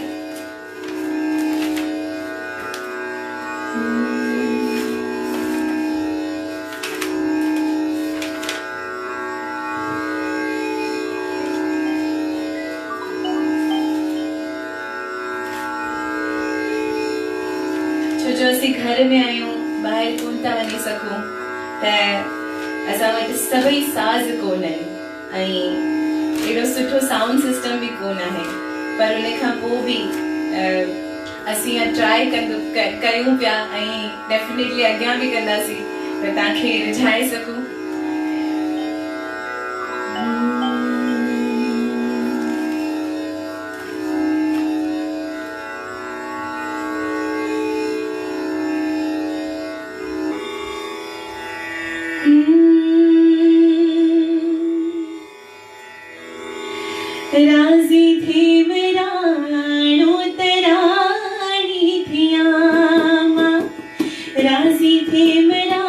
छो जो असीं घर में आहियूं ॿाहिरि कोन था वञी सघूं त असां वटि सभई साज़ कोन आहिनि ऐं एॾो सुठो साउंड सिस्टम बि कोन आहे, पर उन खां पोइ बि असीं ट्राई कयूं पिया ऐं डेफिनेटली अॻियां बि कंदासीं त तव्हांखे रिझाए सघूं। राजी थी मेरा तरानी थिया माँ, राजी थी मेरा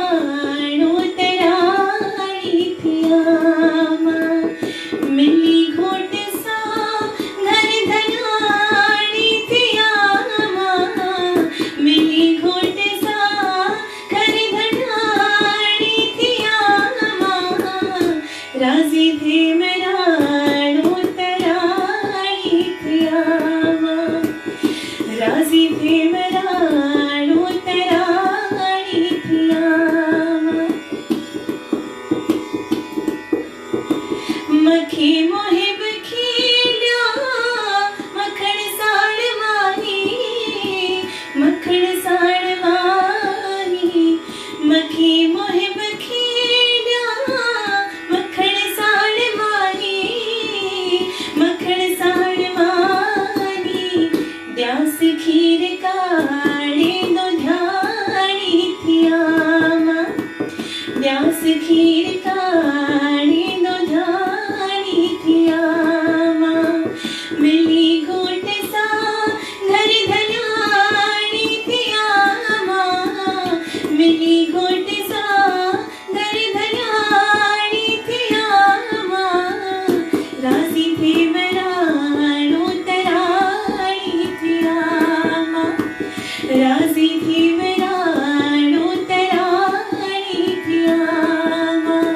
तरानी थिया माँ, मिली घोट सा घर धनानी थिया माँ, मिली घोट सा घर धनानी थिया माँ, राजी थी मेरा राजी थे मेरा तरानी थिया मखी मोहिब खीलिया मखण साण मानी, मखण साण मानी, मखी मोहिब खीलिया मखण साण मानी, मखण साण मानी, ड्यास खीर काढ़े दो ध्यानी थिया माँ, ड्यास खीर काढ़े दो ध्यानी थिया माँ, मिली घोट सा घर धनानी थिया माँ, मिली घोट सा घर धनानी थिया माँ, राजी थे मेरा राजी थी मेरा तरानी थिया माँ,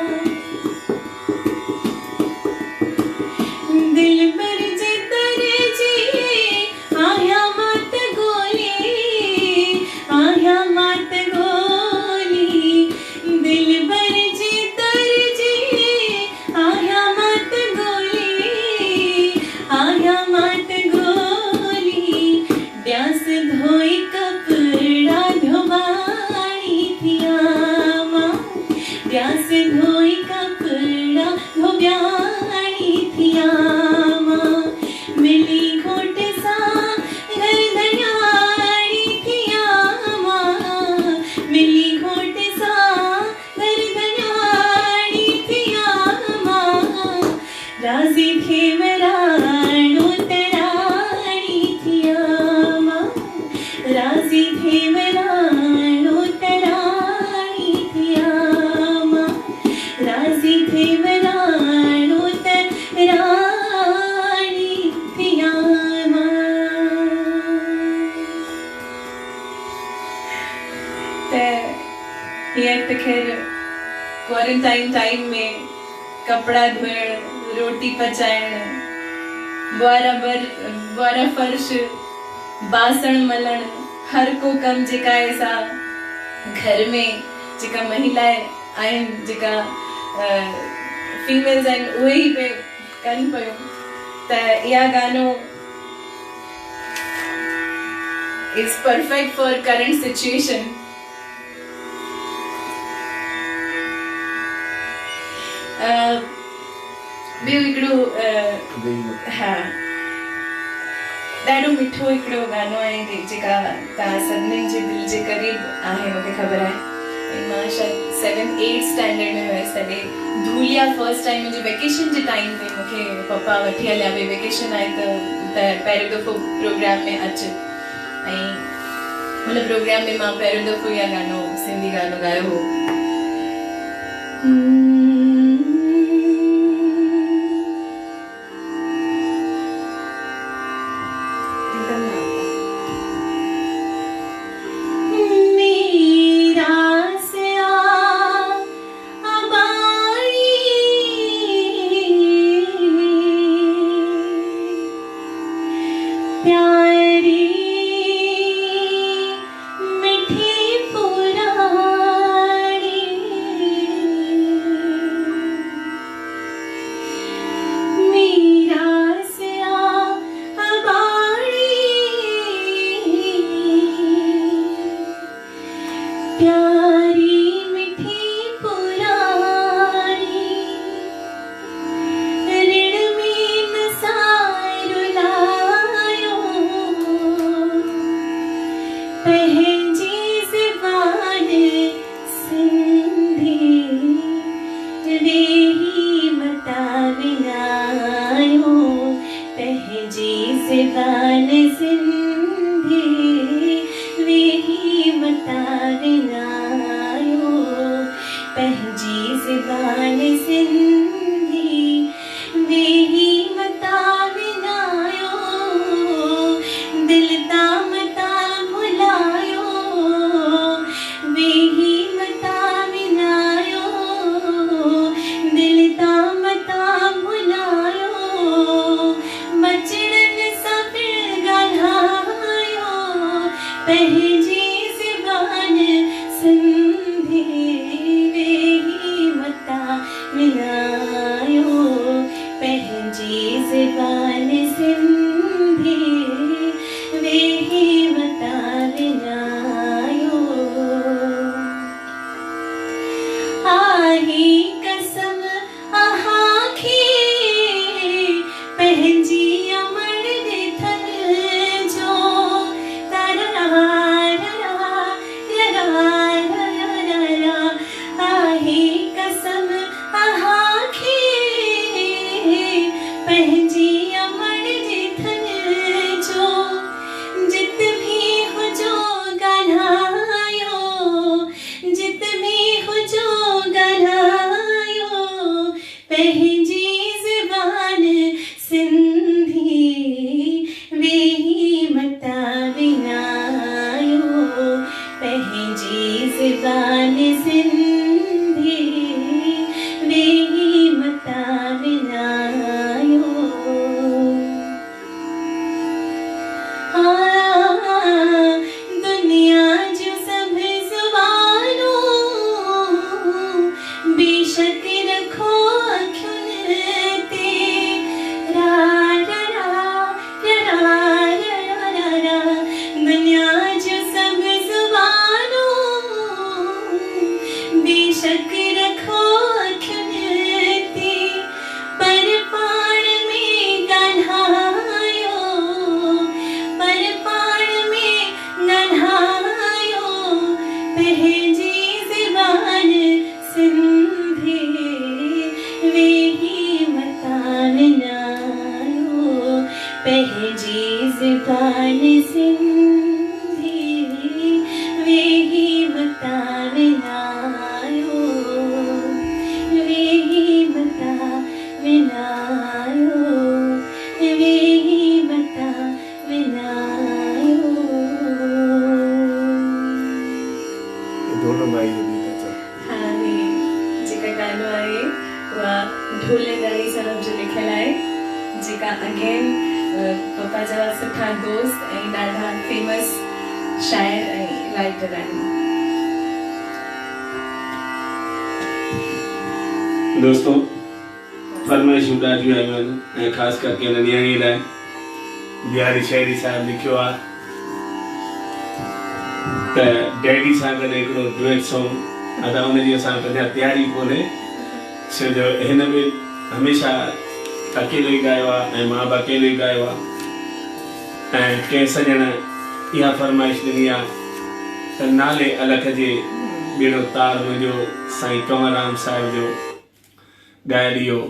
दिल भर जे तर जी आया मत गोली, आया मत गोली, दिल भर जे तर जी आया मत गोली, आया मत गोली, ड्यास धोई कपड़ा धोबानी थिया माँ, ड्यास धोई कपड़ा धोब्यानी थिया माँ, मिली घोट सा घर धनानी थिया माँ, मिली घोट सा घर धनानी थिया माँ, राजी थे मेरा तरानी थिया माँ, राजी थे मेरा तरानी थिया माँ, राजी थे मेरा तरानी थिया माँ। त खैर क्वारंटाइन टाइम में कपड़ा धोइण, रोटी पचाइण, ॿुआरा फर्श, बासण मलण, हर को कम जेका आहे सा घर में जेका महिलाएं आहिनि, जेका फीमेल्स आहिनि उहे ई पे कनि पियूं। त इहा गानो is perfect for current situation. ॿियो हिकिड़ो हा ॾाढो मिठो हिकिड़ो गानो आहे जेका तव्हां सभिनीनि जे दिलि जे क़रीब आहे मूंखे ख़बर आहे। ऐं मां शायदि 7th 8th स्टैंडर्ड में हुयसि तॾहिं धूलिया फर्स्ट टाइम मुंहिंजे वेकेशन जे टाइम ते मूंखे पप्पा वठी हलिया भई वेकेशन आहे त पहिरियों दफ़ो प्रोग्राम में अचु ऐं हुन प्रोग्राम में मां पहिरियों दफ़ो इहा गानो सिंधी गानो ॻायो हो। दोस्तों फरमाइशूं ॾाढियूं आयूं आहिनि ऐं ख़ासि करके हिन नियाणी लाइ बिहारी शाइरी साहिबु लिखियो आहे त डैडी सां गॾु हिकिड़ो डुएट सॉन्ग अदा हुनजी असां पंहिंजा तयारी कोन्हे छो जो हिन में हमेशा अकेलो ही गायो आहे ऐं मां बि अकेलो ही गायो आहे। ऐं कंहिं सॼण इहा फरमाइश ॾिनी आहे त नाले अलख जे ॿेड़ो तार मुंहिंजो साईं कंवरराम साहिब जो ॻायल इहो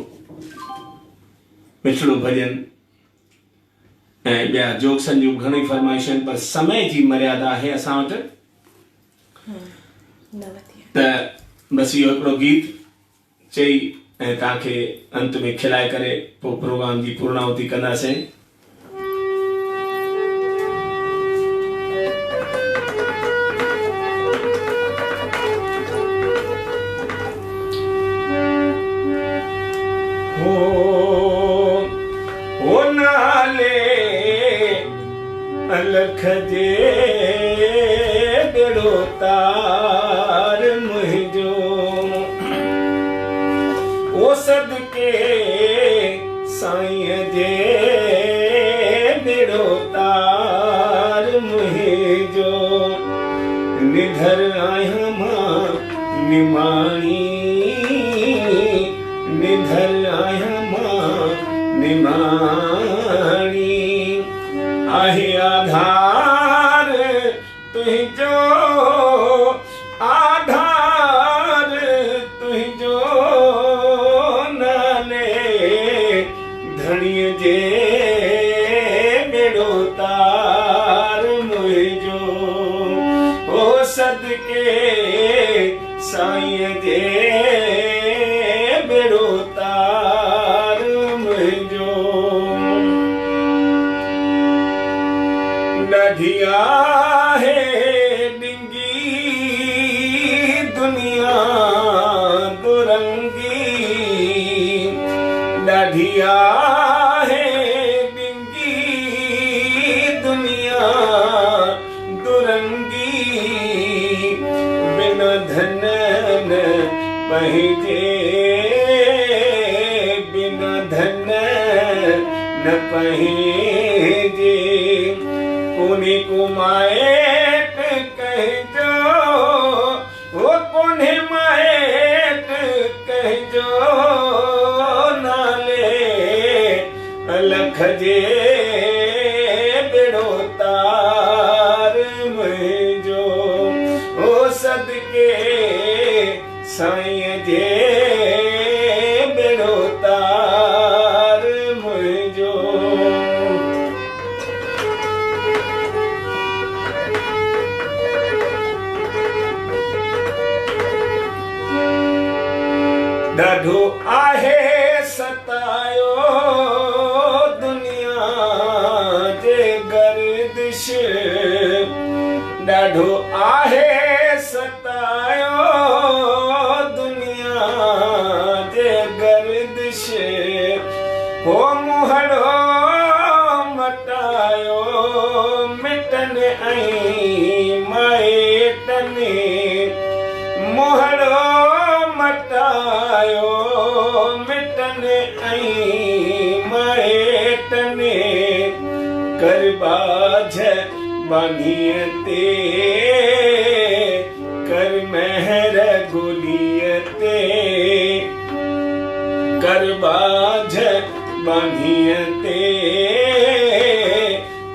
मिठड़ो भॼन ऐं ॿिया जोक्सनि जूं घणई फरमाइशूं आहिनि, पर समय जी मर्यादा आहे असां वटि, त बसि इहो हिकिड़ो गीत चई ऐं तव्हांखे अंत में खिलाए करे पोइ प्रोग्राम जी पूर्णाहुति कंदासीं। ओ नाले अलख जे ॿेड़ो तार मुंहिंजो, ओ सदके साईं जे ॿेड़ो तार मुंहिंजो, निधर आहियां मां निमाणी, निधर आहियां मां निमाणी, आहे आधार तुंहिंजो, आधार तुंहिंजो, नाले धणीअ जे ॿेड़ो तार मुंहिंजो, ओ सदके साईं जे ॿेड़ो तार मुंहिंजो। ॾाढी आहे ॾिंगी दुनिया दुरंगी, ॾाढी आहे ॾिंगी दुनिया दुरंगी, बिना धन न पंहिंजे, बिना धन न पंहिंजे, कोन्हे को माइट कहिजो, वो कोन्हे माइट कहिजो, नाले अलख जे ॿेड़ो तार मुंहिंजो, ओ सदके साईं जे ॿेड़ो तार मुंहिंजो। ॾाढो आहे सतायो दुनिया जे गर्दिश, ॾाढो आहे सतायो दुनिया जे गर्दिश, हो मुहड़ो मटायो मिटनि ऐं माइटनि, मुहड़ो मटायो मिटनि ऐं माइटनि, कर बाझ बानीअ ते, कर महर गुलीअ ते, कर बाझ बानीअ ते,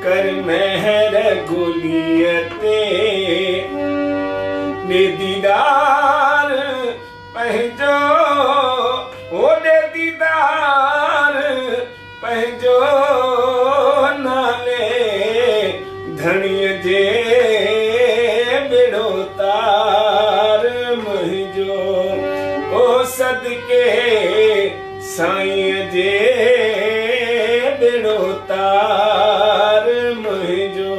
कर महर गुलीअ ते, ॾे दीदार पंहिंजो, ओॾे दीदार पंहिंजो, नाले धणीअ जे ॿेड़ो तार मुंहिंजो, ओ सदके साईं जे ॿेड़ो तार मुंहिंजो,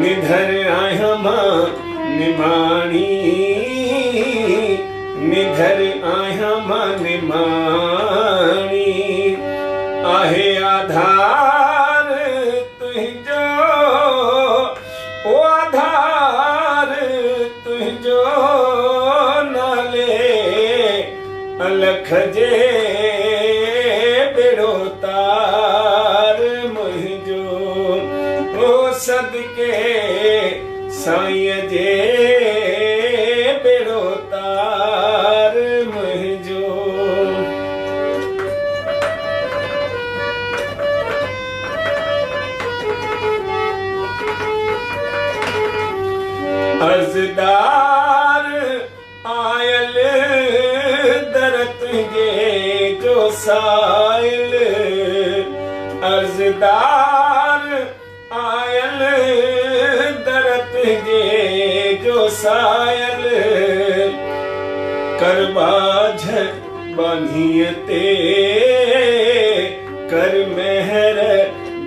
निधर आहियां मां निमाणी, निधर आहियां मां निमाणी, आहे आधार तुंहिंजो, ओ आधार तुंहिंजो, नाले अलख जे ॿेड़ो तार मुंहिंजो, ओ सदके साईं जे ॿेड़ो तार मुंहिंजो। अर्ज़दार आयल दर तुंहिंजे जो साइल, अर्ज़दार आयल दर तुंहिंजे जो साइल, कर बाझ बानीअ ते कर महर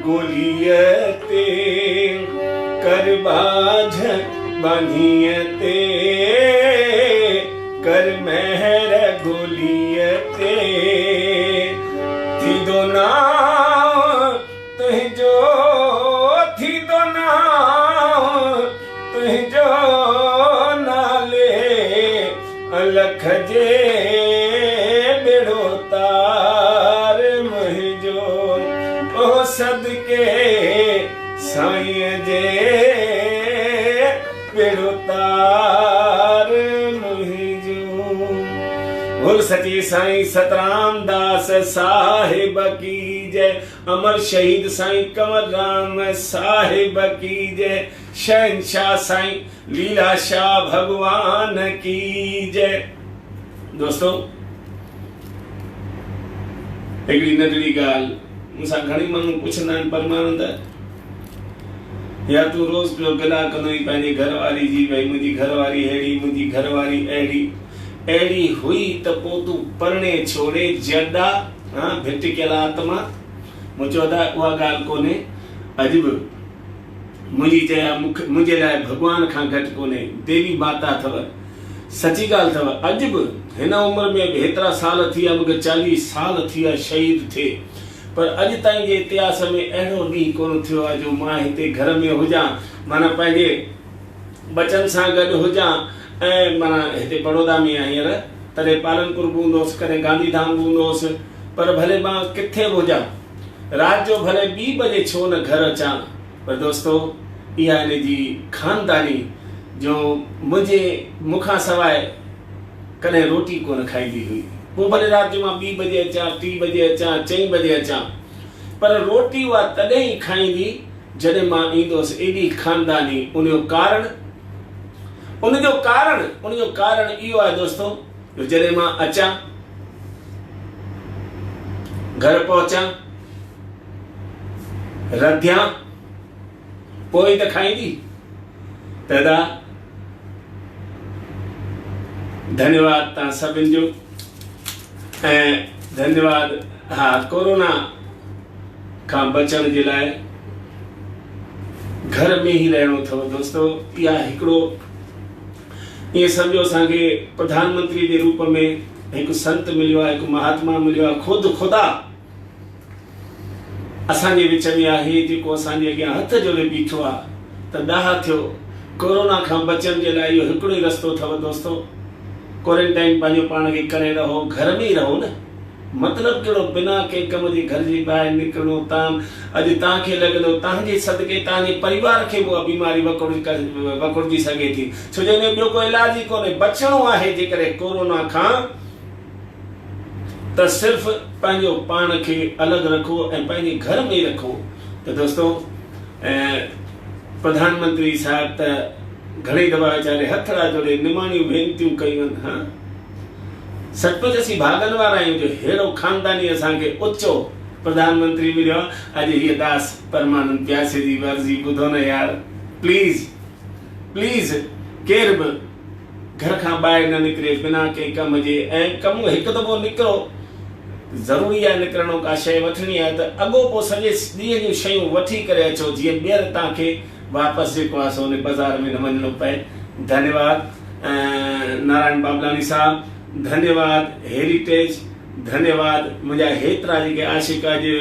गोलीअ ते, कर बाझ बानीअ ते कर महर गोलीअ ते, थींदो नाव तुंहिंजो, थींदो नाव तुंहिंजो नाले अलख जे बेड़ो तार मुंहिंजो, ओ सदके साईं जे बेड़ो तार मुंहिंजो। बोल सची साईं सतराम दास साहिब की जय, अमर शहीद साईं कंवर राम साहिब की जय, शहंशाह साईं लीला शाह भगवान की जय। दोस्तों, हिकिड़ी नंढड़ी ॻाल्हि मूंसां घणी माण्हू पुछंदा आहिनि, परमानंद या तूं रोज़ पियो गिला कंदो आहीं पंहिंजी घरवारी जी, भई मुंहिंजी घरवारी अहिड़ी, मुंहिंजी घरवारी अहिड़ी हुई त पोइ तूं परणे छोड़े जॾा भिटकियल आत्मा। मूं चयो त उहा ॻाल्हि कोन्हे, अॼु बि मुंहिंजी चया मुंहिंजे लाइ भॻवान खां घटि कोन्हे, देवी माता अथव, सची ॻाल्हि अथव। अॼु बि हिन उमिरि में बि हेतिरा साल थी विया, मूंखे 40 साल थी विया शहीद थिए, पर अॼु ताईं जे इतिहास में अहिड़ो ॾींहुं कोन थियो आहे जो मां हिते घर में हुजां, माना पंहिंजे बचनि सां गॾु हुजां, ऐं माना हिते बड़ौदा में आहियां हींअर, तॾहिं पालनपुर बि हूंदोसि, कॾहिं गांधीधाम बि हूंदोसि, पर भले मां किथे बि हुजां, राति जो भले 2 बजे छो न घर अचां, पर दोस्तो इहा हिन जी ख़ानदानी जो मुंहिंजे मूंखां सवाइ कॾहिं रोटी कोन खाईंदी हुई। पोइ भले राति जो मां 2 बजे अचां, 3 बजे अचां, 4 बजे अचां, पर रोटी उहा तॾहिं ई खाईंदी जॾहिं मां ईंदुसि। एॾी ख़ानदानी। उनजो कारण इहो आहे दोस्तो, जॾहिं मां अचां, घर पहुचां, रधियां, पोइ त खाईंदी। दादा धन्यवाद तव्हां सभिनि जो, ऐं धन्यवाद कोरोना खां बचण जे लाइ घर में ई रहणो अथव दोस्तो। इहा हिकिड़ो ईअं सम्झो असांखे प्रधानमंत्री जे रूप में हिकु संत मिलियो आहे, हिकु महात्मा मिलियो आहे, ख़ुदा असांजे विच में आहे, जेको असांजे अॻियां हथ जोड़े बीठो आहे त ॾाह थियो। कोरोना खां बचण जे लाइ इहो हिकिड़ो ई रस्तो अथव दोस्तो, क्वारंटाइन पंहिंजो पाण खे करे रहो, घर में ई रहो न। मतिलबु कहिड़ो बिना कंहिं कम जे घर जे ॿाहिरि निकिरणो। अॼु तव्हांखे लॻंदो तव्हांजे सदके तव्हांजे परिवार खे उहा बीमारी वकुड़जी सघे थी, छो जो हिन ॿियो कोई इलाज ई कोन्हे। बचणो आहे जेकॾहिं कोरोना खां त सिर्फ़ु पंहिंजो पाण खे अलॻि रखो ऐं पंहिंजे घर में ई रखो। त दोस्तो प्रधानमंत्री साहिब त घणी दफ़ा वीचारे हथड़ा जोड़े निमाणियूं वेनतियूं कयूं आहिनि। हा, सचमुच असीं भागनि वारा आहियूं जो अहिड़ो ख़ानदानी असांखे उचो प्रधानमंत्री मिलियो आहे। अॼु हीअ दास परमानंद प्यासे जी वर्ज़ी ॿुधो न यार, प्लीज़ केर बि घर खां ॿाहिरि न निकिरे बिना कंहिं कम जे। ऐं कमु हिकु दफ़ो निकिरो, ज़रूरी आहे निकिरणो, का शइ वठणी आहे त अॻो पोइ सॼे ॾींहं जूं शयूं वठी करे अचो, जीअं ॿीहर तव्हांखे वापसि जेको आहे सो बाज़ार में न वञिणो पए। धन्यवाद नारायण बाबलानी साहब, धन्यवाद हेरिटेज, धन्यवाद मुंहिंजा हेतिरा जेके आशिका जे